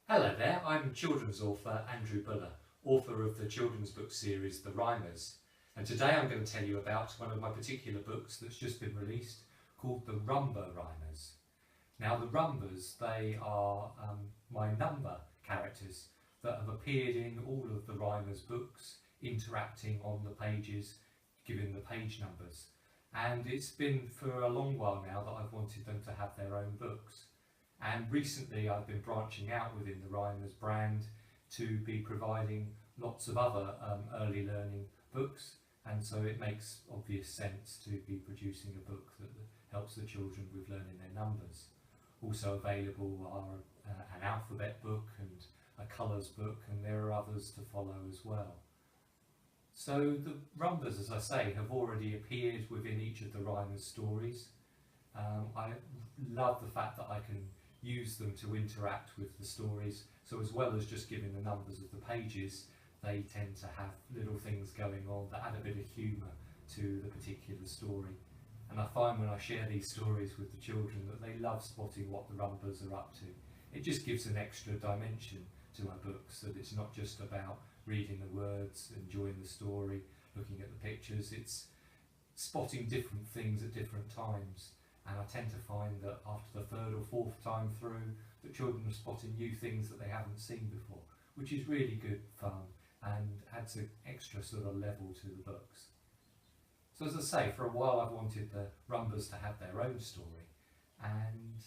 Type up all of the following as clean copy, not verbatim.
Hello there, I'm children's author Andrew Buller, author of the children's book series The Rhymers, and today I'm going to tell you about one of my particular books that's just been released called The Rumber Rhymers. Now the Rumbers, they are my number characters that have appeared in all of the Rhymers books, interacting on the pages, giving the page numbers, and it's been for a long while now that I've wanted them to have their own books. And recently I've been branching out within the Rhymers brand to be providing lots of other early learning books, and so it makes obvious sense to be producing a book that helps the children with learning their numbers. Also available are an alphabet book and a colours book, and there are others to follow as well. So the Rumbers, as I say, have already appeared within each of the Rhymers stories. I love the fact that I can use them to interact with the stories, so as well as just giving the numbers of the pages, they tend to have little things going on that add a bit of humour to the particular story. And I find when I share these stories with the children that they love spotting what the Rumbers are up to. It just gives an extra dimension to my books, that it's not just about reading the words, enjoying the story, looking at the pictures, it's spotting different things at different times. And I tend to find that after the third or fourth time through, the children are spotting new things that they haven't seen before, which is really good fun and adds an extra sort of level to the books. So as I say, for a while I've wanted the Rumbers to have their own story, and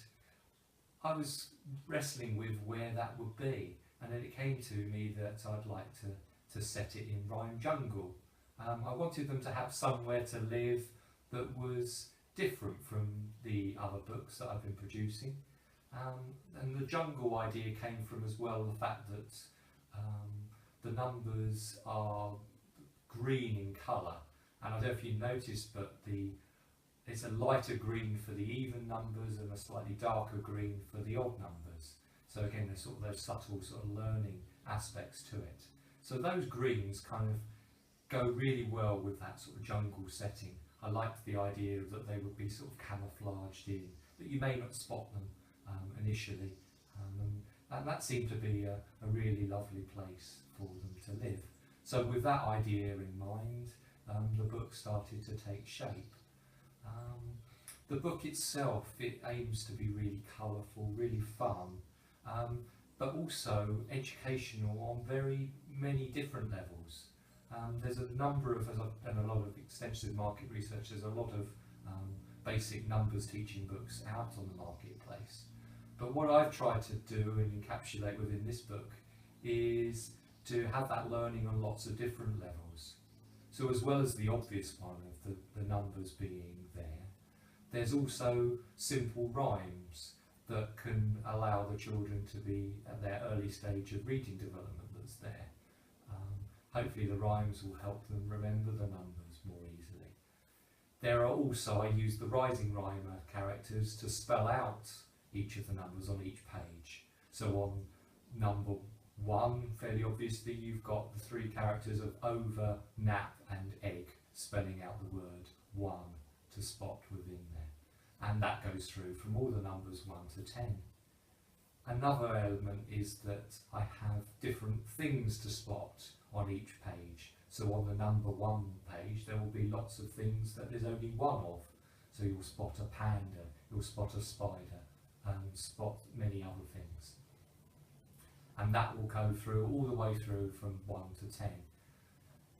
I was wrestling with where that would be, and then it came to me that I'd like to set it in Rhyme Jungle. I wanted them to have somewhere to live that was different from the other books that I've been producing, and the jungle idea came from as well the fact that the numbers are green in colour, and I don't know if you noticed, but it's a lighter green for the even numbers and a slightly darker green for the odd numbers. So again, there's sort of those subtle sort of learning aspects to it. So those greens kind of go really well with that sort of jungle setting. I liked the idea that they would be sort of camouflaged in, that you may not spot them initially, and that seemed to be a really lovely place for them to live. So with that idea in mind, the book started to take shape. The book itself, it aims to be really colourful, really fun, but also educational on very many different levels. There's a number of, as I've done a lot of extensive market research, there's a lot of basic numbers teaching books out on the marketplace. But what I've tried to do and encapsulate within this book is to have that learning on lots of different levels. So as well as the obvious one of the numbers being there, there's also simple rhymes that can allow the children to be at their early stage of reading development that's there. Hopefully the rhymes will help them remember the numbers more easily. There are also, I use the rising rhymer characters to spell out each of the numbers on each page. So on number 1, fairly obviously, you've got the 3 characters of over, nap and egg, spelling out the word 1 to spot within there. And that goes through from all the numbers 1 to 10. Another element is that I have different things to spot on each page. So on the number 1 page there will be lots of things that there's only one of. So you'll spot a panda, you'll spot a spider, and spot many other things. And that will go through all the way through from 1 to 10.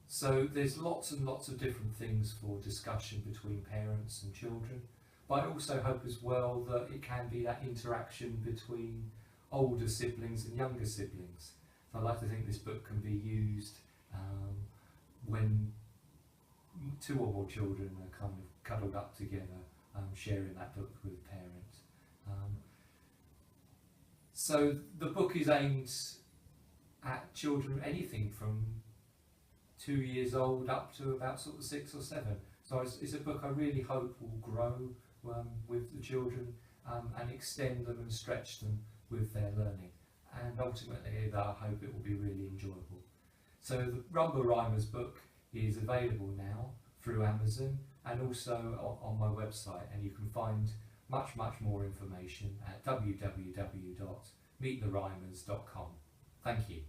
So there's lots and lots of different things for discussion between parents and children. But I also hope as well that it can be that interaction between older siblings and younger siblings. So I like to think this book can be used when 2 or more children are kind of cuddled up together, sharing that book with a parent. So the book is aimed at children anything from 2 years old up to about sort of 6 or 7. So it's a book I really hope will grow with the children and extend them and stretch them with their learning. And ultimately that I hope it will be really enjoyable. So the Rumber Rhymers book is available now through Amazon and also on my website, and you can find much more information at www.therumbers.com. meettherhymers.com. Thank you.